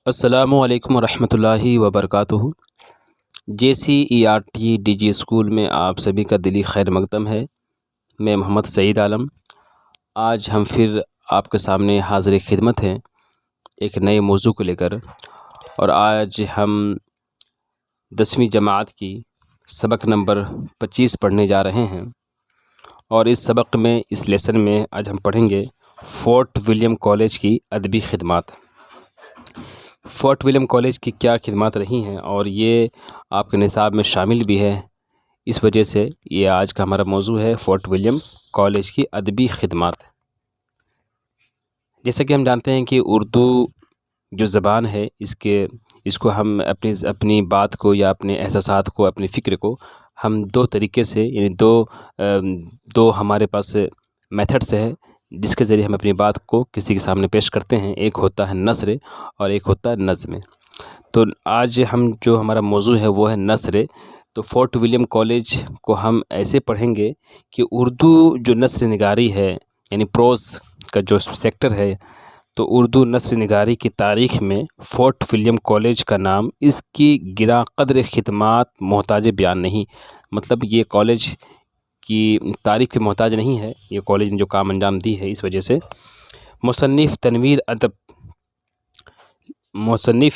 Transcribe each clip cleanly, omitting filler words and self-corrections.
السلام علیکم ورحمۃ اللہ وبرکاتہ۔ JCERT DG اسکول میں آپ سبھی کا دلی خیر مقدم ہے۔ میں محمد سعید عالم آج ہم پھر آپ کے سامنے حاضر خدمت ہیں ایک نئے موضوع کو لے کر، اور آج ہم 10ویں جماعت کی سبق نمبر 25 پڑھنے جا رہے ہیں، اور اس سبق میں اس لیسن میں آج ہم پڑھیں گے فورٹ ولیم کالج کی ادبی خدمات۔ فورٹ ولیم کالج کی کیا خدمات رہی ہیں اور یہ آپ کے نصاب میں شامل بھی ہے، اس وجہ سے یہ آج کا ہمارا موضوع ہے فورٹ ولیم کالج کی ادبی خدمات۔ جیسا کہ ہم جانتے ہیں کہ اردو جو زبان ہے اس کو ہم اپنی بات کو یا اپنے احساسات کو، اپنی فکر کو ہم دو طریقے سے، یعنی دو ہمارے پاس میتھڈس ہے جس کے ذریعے ہم اپنی بات کو کسی کے سامنے پیش کرتے ہیں۔ ایک ہوتا ہے نثر اور ایک ہوتا ہے نظم۔ تو آج جو ہمارا موضوع ہے وہ ہے نثر۔ تو فورٹ ولیم کالج کو ہم ایسے پڑھیں گے کہ اردو جو نثر نگاری ہے، یعنی پروز کا جو سیکٹر ہے، تو اردو نثر نگاری کی تاریخ میں فورٹ ولیم کالج کا نام اس کی گراں قدر خدمات محتاج بیان نہیں، مطلب یہ کالج کی تاریخ کے محتاج نہیں ہے، یہ کالج نے جو کام انجام دی ہے اس وجہ سے۔ مصنف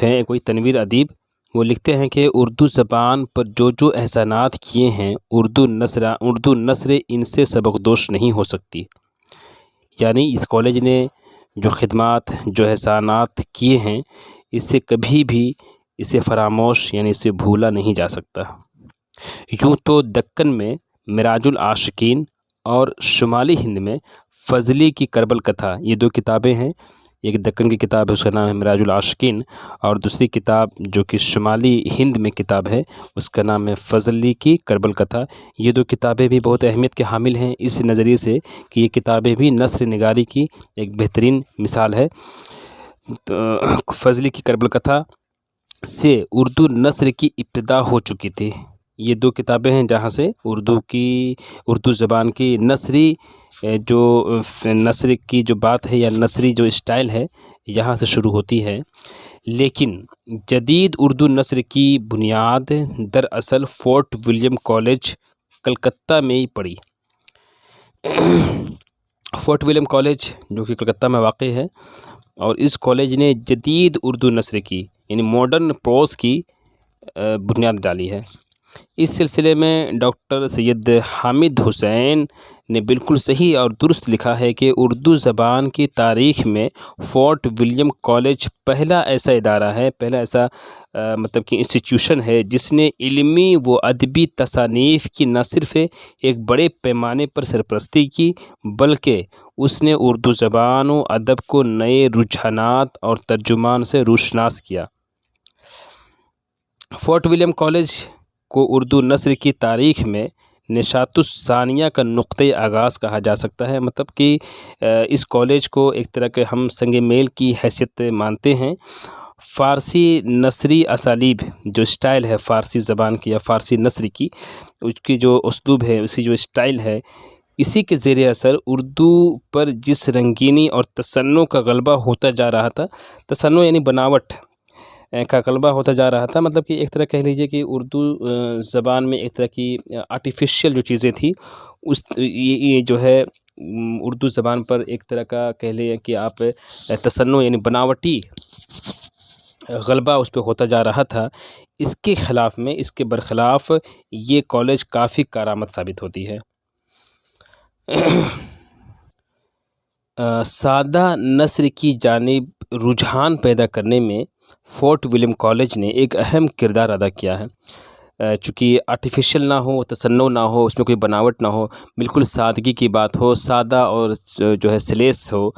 ہیں کوئی تنویر ادیب، وہ لکھتے ہیں کہ اردو زبان پر جو احسانات کیے ہیں اردو نثر ان سے سبکدوش نہیں ہو سکتی، یعنی اس کالج نے جو خدمات، جو احسانات کیے ہیں اس سے کبھی بھی اسے فراموش، یعنی اسے بھولا نہیں جا سکتا۔ یوں تو دکن میں معراج العاشقین اور شمالی ہند میں فضلی کی کربل کتھا، یہ دو کتابیں ہیں، ایک دکن کی کتاب ہے اس کا نام ہے معراج العاشقین، اور دوسری کتاب جو کہ شمالی ہند میں کتاب ہے اس کا نام ہے فضلی کی کربل کتھا۔ یہ دو کتابیں بھی بہت اہمیت کے حامل ہیں اس نظریے سے کہ یہ کتابیں بھی نثر نگاری کی ایک بہترین مثال ہے۔ فضلی کی کربل کتھا سے اردو نثر کی ابتدا ہو چکی تھی۔ یہ دو کتابیں ہیں جہاں سے اردو زبان کی نثر کی جو بات ہے یا نثری جو اسٹائل ہے یہاں سے شروع ہوتی ہے، لیکن جدید اردو نثر کی بنیاد دراصل فورٹ ولیم کالج کلکتہ میں ہی پڑی۔ فورٹ ولیم کالج جو کہ کلکتہ میں واقع ہے، اور اس کالج نے جدید اردو نثر کی، یعنی ماڈرن پروز کی بنیاد ڈالی ہے۔ اس سلسلے میں ڈاکٹر سید حامد حسین نے بالکل صحیح اور درست لکھا ہے کہ اردو زبان کی تاریخ میں فورٹ ولیم کالج پہلا ایسا ادارہ ہے، پہلا ایسا مطلب کہ انسٹیٹیوشن ہے جس نے علمی و ادبی تصانیف کی نہ صرف ایک بڑے پیمانے پر سرپرستی کی، بلکہ اس نے اردو زبان و ادب کو نئے رجحانات اور ترجمان سے روشناس کیا۔ فورٹ ولیم کالج کو اردو نثر کی تاریخ میں نشاط الثانیہ کا نقطۂ آغاز کہا جا سکتا ہے، مطلب کہ اس کالج کو ایک طرح کے ہم سنگ میل کی حیثیت مانتے ہیں۔ فارسی نثری اسالیب جو اسٹائل ہے فارسی زبان کی یا فارسی نثر کی، اس کی جو اسلوب ہے، اسی جو اسٹائل ہے، اسی کے زیر اثر اردو پر جس رنگینی اور تصنع کا غلبہ ہوتا جا رہا تھا، تصنع یعنی بناوٹ کا غلبہ ہوتا جا رہا تھا، مطلب کہ ایک طرح کہہ لیجیے کہ اردو زبان میں ایک طرح کی آرٹیفیشل جو چیزیں تھی، یہ جو ہے اردو زبان پر ایک طرح کا کہہ لیں کہ آپ تصنع یعنی بناوٹی غلبہ اس پہ ہوتا جا رہا تھا۔ اس کے برخلاف یہ کالج کافی کارآمد ثابت ہوتی ہے۔ سادہ نثر کی جانب رجحان پیدا کرنے میں فورٹ ولیم کالج نے ایک اہم کردار ادا کیا ہے۔ چونکہ آرٹیفیشل نہ ہو، تصنع نہ ہو، اس میں کوئی بناوٹ نہ ہو، بالکل سادگی کی بات ہو، سادہ اور جو ہے سلیس ہو،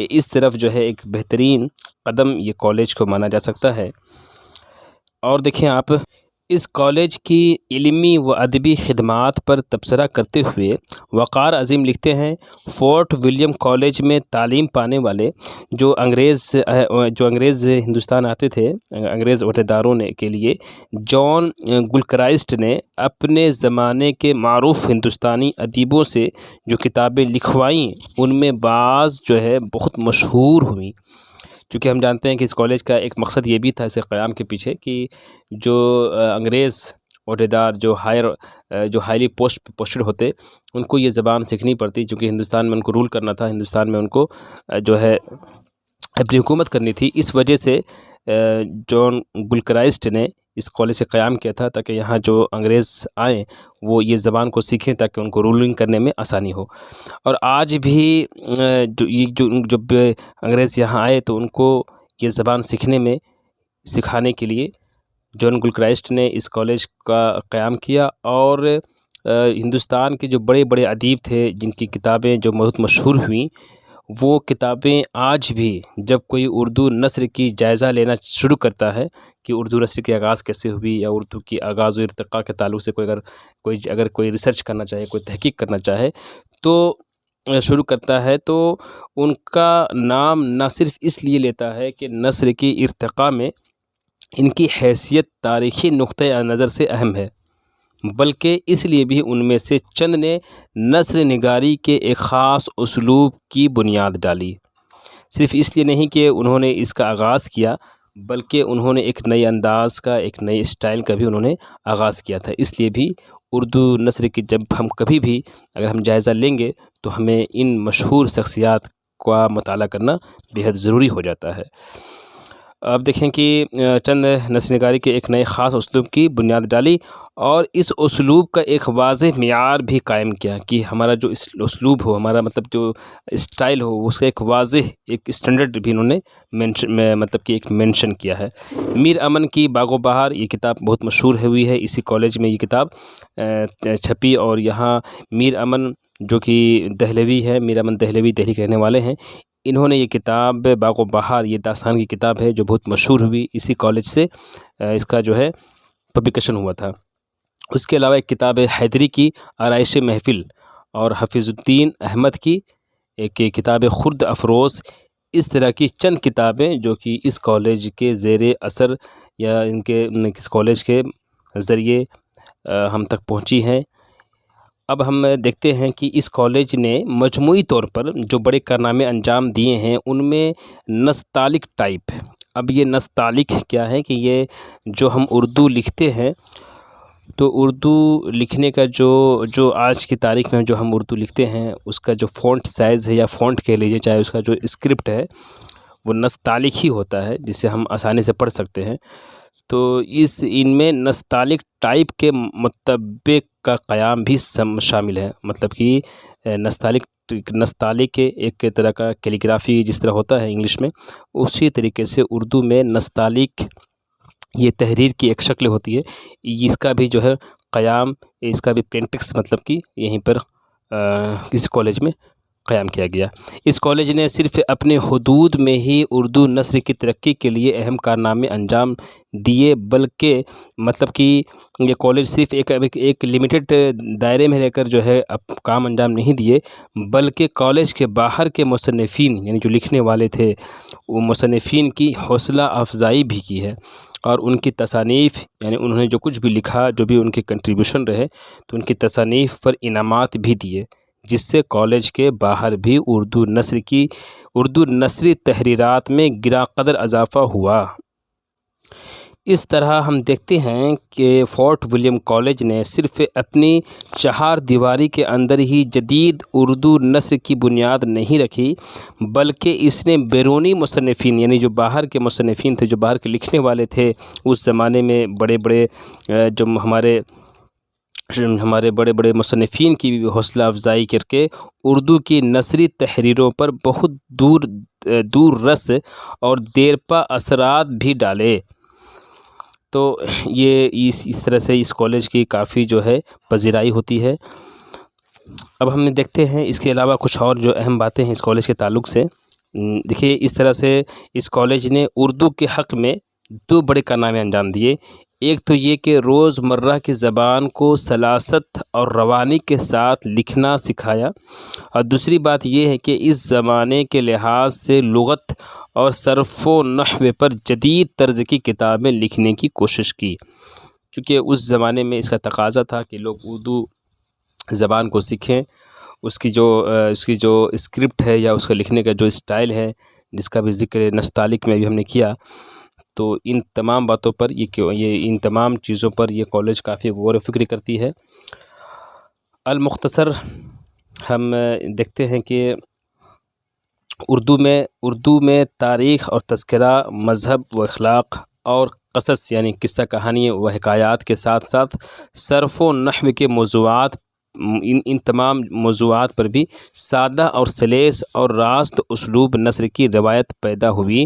اس طرف جو ہے ایک بہترین قدم یہ کالج کو مانا جا سکتا ہے۔ اور دیکھیں آپ، اس کالج کی علمی و ادبی خدمات پر تبصرہ کرتے ہوئے وقار عظیم لکھتے ہیں، فورٹ ولیم کالج میں تعلیم پانے والے جو انگریز ہندوستان آتے تھے، انگریز عہدیداروں کے لیے جان گلکرائسٹ نے اپنے زمانے کے معروف ہندوستانی ادیبوں سے جو کتابیں لکھوائیں ان میں بعض جو ہے بہت مشہور ہوئیں، چونکہ ہم جانتے ہیں کہ اس کالج کا ایک مقصد یہ بھی تھا اسے قیام کے پیچھے کہ جو انگریز عہدیدار جو ہائیلی پوسٹڈ ہوتے ان کو یہ زبان سیکھنی پڑتی، چونکہ ہندوستان میں ان کو رول کرنا تھا، ہندوستان میں ان کو جو ہے اپنی حکومت کرنی تھی۔ اس وجہ سے جان گلکرائسٹ نے اس کالج سے قیام کیا تھا تاکہ یہاں جو انگریز آئیں وہ یہ زبان کو سیکھیں تاکہ ان کو رولنگ کرنے میں آسانی ہو۔ اور آج بھی جب انگریز یہاں آئے تو ان کو یہ زبان سکھانے کے لیے جان گلکرائسٹ نے اس کالج کا قیام کیا، اور ہندوستان کے جو بڑے بڑے ادیب تھے جن کی کتابیں جو بہت مشہور ہوئیں، وہ کتابیں آج بھی جب کوئی اردو نثر کی جائزہ لینا شروع کرتا ہے کہ اردو نثر کی آغاز کیسے ہوئی یا اردو کی آغاز و ارتقاء کے تعلق سے اگر کوئی ریسرچ کرنا چاہے، کوئی تحقیق کرنا چاہے تو شروع کرتا ہے، تو ان کا نام نہ صرف اس لیے لیتا ہے کہ نثر کی ارتقاء میں ان کی حیثیت تاریخی نقطۂ نظر سے اہم ہے، بلکہ اس لیے بھی ان میں سے چند نے نثر نگاری کے ایک خاص اسلوب کی بنیاد ڈالی۔ صرف اس لیے نہیں کہ انہوں نے اس کا آغاز کیا، بلکہ انہوں نے ایک نئے انداز کا، ایک نئے اسٹائل کا بھی انہوں نے آغاز کیا تھا۔ اس لیے بھی اردو نثر کی جب ہم کبھی بھی اگر ہم جائزہ لیں گے تو ہمیں ان مشہور شخصیات کا مطالعہ کرنا بہت ضروری ہو جاتا ہے۔ اب دیکھیں کہ چند نثر نگاری کے ایک نئے خاص اسلوب کی بنیاد ڈالی، اور اس اسلوب کا ایک واضح معیار بھی قائم کیا کہ ہمارا جو اسلوب ہو، ہمارا مطلب جو اسٹائل ہو، اس کا ایک واضح ایک اسٹینڈرڈ بھی انہوں نے ایک مینشن کیا ہے۔ میر امن کی باغ و بہار یہ کتاب بہت مشہور ہوئی ہے، اسی کالج میں یہ کتاب چھپی، اور یہاں میر امن جو کہ دہلوی ہے، میر امن دہلوی دہلی کے رہنے والے ہیں، انہوں نے یہ کتاب باغ و بہار یہ داستان کی کتاب ہے جو بہت مشہور ہوئی، اسی کالج سے اس کا جو ہے پبلیکیشن ہوا تھا۔ اس کے علاوہ ایک کتاب ہے حیدری کی آرائش محفل، اور حفیظ الدین احمد کی ایک کتاب خرد افروز۔ اس طرح کی چند کتابیں جو کہ اس کالج کے زیر اثر یا اس کالج کے ذریعے ہم تک پہنچی ہیں۔ اب ہم دیکھتے ہیں کہ اس کالج نے مجموعی طور پر جو بڑے کارنامے انجام دیے ہیں ان میں نستعلیق ٹائپ، اب یہ نستعلیق کیا ہے کہ یہ جو ہم اردو لکھتے ہیں تو اردو لکھنے کا جو آج کی تاریخ میں جو ہم اردو لکھتے ہیں اس کا جو فونٹ سائز ہے یا فونٹ کہہ لیجیے، چاہے اس کا جو اسکرپٹ ہے وہ نستعلیق ہی ہوتا ہے جسے ہم آسانی سے پڑھ سکتے ہیں۔ تو ان میں نستعلیق ٹائپ کے مطابق کا قیام بھی شامل ہے، مطلب کہ نستعلیق ایک طرح کا کیلیگرافی جس طرح ہوتا ہے انگلش میں، اسی طریقے سے اردو میں نستعلیق یہ تحریر کی ایک شکل ہوتی ہے، اس کا بھی جو ہے قیام، اس کا بھی پرینٹکس مطلب کہ یہیں پر اس کالج میں قیام کیا گیا۔ اس کالج نے صرف اپنے حدود میں ہی اردو نثر کی ترقی کے لیے اہم کارنامے انجام دیے، بلکہ مطلب کہ یہ کالج صرف ایک لمیٹڈ دائرے میں رہ کر جو ہے کام انجام نہیں دیے، بلکہ کالج کے باہر کے مصنفین یعنی جو لکھنے والے تھے وہ مصنفین کی حوصلہ افزائی بھی کی ہے، اور ان کی تصانیف یعنی انہوں نے جو کچھ بھی لکھا، جو بھی ان کے کنٹریبیوشن رہے، تو ان کی تصانیف پر انعامات بھی دیے، جس سے کالج کے باہر بھی اردو نثری تحریرات میں گراں قدر اضافہ ہوا۔ اس طرح ہم دیکھتے ہیں کہ فورٹ ولیم کالج نے صرف اپنی چہار دیواری کے اندر ہی جدید اردو نثر کی بنیاد نہیں رکھی، بلکہ اس نے بیرونی مصنفین یعنی جو باہر کے مصنفین تھے، جو باہر کے لکھنے والے تھے اس زمانے میں، بڑے بڑے جو ہمارے بڑے بڑے مصنفین کی بھی حوصلہ افزائی کر کے اردو کی نثری تحریروں پر بہت دور رس اور دیرپا اثرات بھی ڈالے۔ تو یہ اس طرح سے اس کالج کی کافی جو ہے پذیرائی ہوتی ہے۔ اب ہم دیکھتے ہیں اس کے علاوہ کچھ اور جو اہم باتیں ہیں اس کالج کے تعلق سے۔ دیکھیے اس طرح سے اس کالج نے اردو کے حق میں دو بڑے کارنامے انجام دیے۔ ایک تو یہ کہ روز مرہ کی زبان کو سلاست اور روانی کے ساتھ لکھنا سکھایا، اور دوسری بات یہ ہے کہ اس زمانے کے لحاظ سے لغت اور صرف و نحو پر جدید طرز کی کتابیں لکھنے کی کوشش کی، کیونکہ اس زمانے میں اس کا تقاضا تھا کہ لوگ اردو زبان کو سیکھیں، اس کی جو اسکرپٹ ہے یا اس کا لکھنے کا جو اسٹائل ہے، جس کا بھی ذکر نستعلیق میں بھی ہم نے کیا، تو ان تمام باتوں پر ان تمام چیزوں پر یہ کالج کافی غور و فکر کرتی ہے۔ المختصر ہم دیکھتے ہیں کہ اردو میں تاریخ اور تذکرہ، مذہب و اخلاق اور قصص یعنی قصہ کہانی و حکایات کے ساتھ ساتھ صرف و نحو کے موضوعات، ان تمام موضوعات پر بھی سادہ اور سلیس اور راست اسلوب نثر کی روایت پیدا ہوئی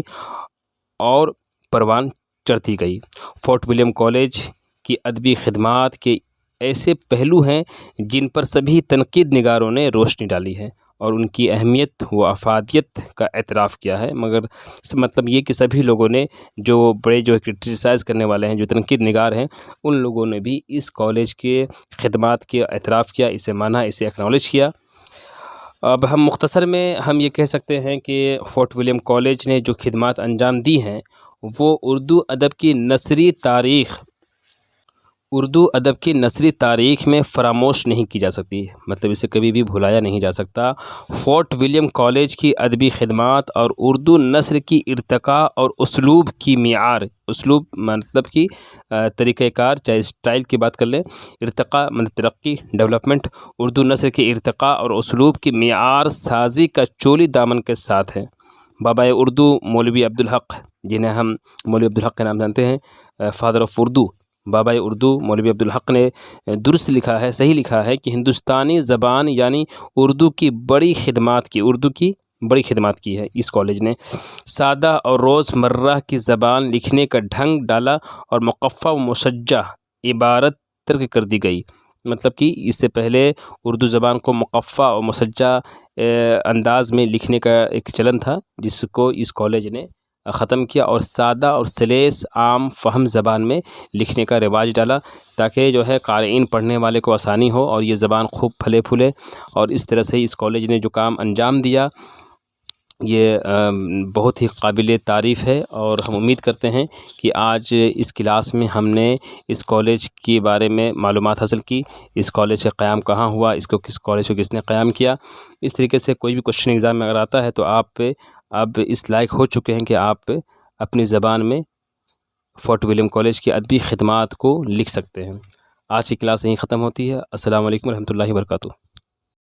اور پروان چڑھتی گئی۔ فورٹ ولیم کالج کی ادبی خدمات کے ایسے پہلو ہیں جن پر سبھی تنقید نگاروں نے روشنی ڈالی ہے اور ان کی اہمیت و افادیت کا اعتراف کیا ہے، مگر مطلب یہ کہ سبھی لوگوں نے جو کرٹیسائز کرنے والے ہیں، جو تنقید نگار ہیں، ان لوگوں نے بھی اس کالج کے خدمات کے اعتراف کیا، اسے مانا، اسے ایکنالج کیا۔ اب ہم مختصر میں ہم یہ کہہ سکتے ہیں کہ فورٹ ولیم کالج نے جو خدمات انجام دی ہیں وہ اردو ادب کی نثری تاریخ میں فراموش نہیں کی جا سکتی، مطلب اسے کبھی بھی بھلایا نہیں جا سکتا۔ فورٹ ولیم کالج کی ادبی خدمات اور اردو نثر کی ارتقاء اور اسلوب کی معیار، اسلوب مطلب کہ طریقہ کار، چاہے اسٹائل کی بات کر لیں، ارتقاء مطلب ترقی، ڈیولپمنٹ، اردو نثر کی ارتقاء اور اسلوب کی معیار سازی کا چولی دامن کے ساتھ ہے۔ بابا اردو مولوی عبدالحق، جنہیں ہم مولوی عبدالحق کے نام جانتے ہیں، فادر آف اردو، بابا اردو مولوی عبدالحق نے درست لکھا ہے، صحیح لکھا ہے کہ ہندوستانی زبان یعنی اردو کی بڑی خدمات کی ہے اس کالج نے۔ سادہ اور روزمرہ کی زبان لکھنے کا ڈھنگ ڈالا اور مقفع و مسجع عبارت ترک کر دی گئی، مطلب کہ اس سے پہلے اردو زبان کو مقفع و مسجع انداز میں لکھنے کا ایک چلن تھا، جس کو اس کالج نے ختم کیا اور سادہ اور سلیس عام فہم زبان میں لکھنے کا رواج ڈالا، تاکہ جو ہے قارئین پڑھنے والے کو آسانی ہو اور یہ زبان خوب پھلے پھولے۔ اور اس طرح سے اس کالج نے جو کام انجام دیا یہ بہت ہی قابل تعریف ہے، اور ہم امید کرتے ہیں کہ آج اس کلاس میں ہم نے اس کالج کے بارے میں معلومات حاصل کی، اس کالج کا قیام کہاں ہوا، اس کالج کو کس نے قیام کیا۔ اس طریقے سے کوئی بھی کوشچن ایگزام میں اگر آتا ہے تو آپ اب اس لائق ہو چکے ہیں کہ آپ اپنی زبان میں فورٹ ولیم کالج کی ادبی خدمات کو لکھ سکتے ہیں۔ آج کی کلاس یہیں ختم ہوتی ہے۔ السلام علیکم ورحمۃ اللہ وبرکاتہ۔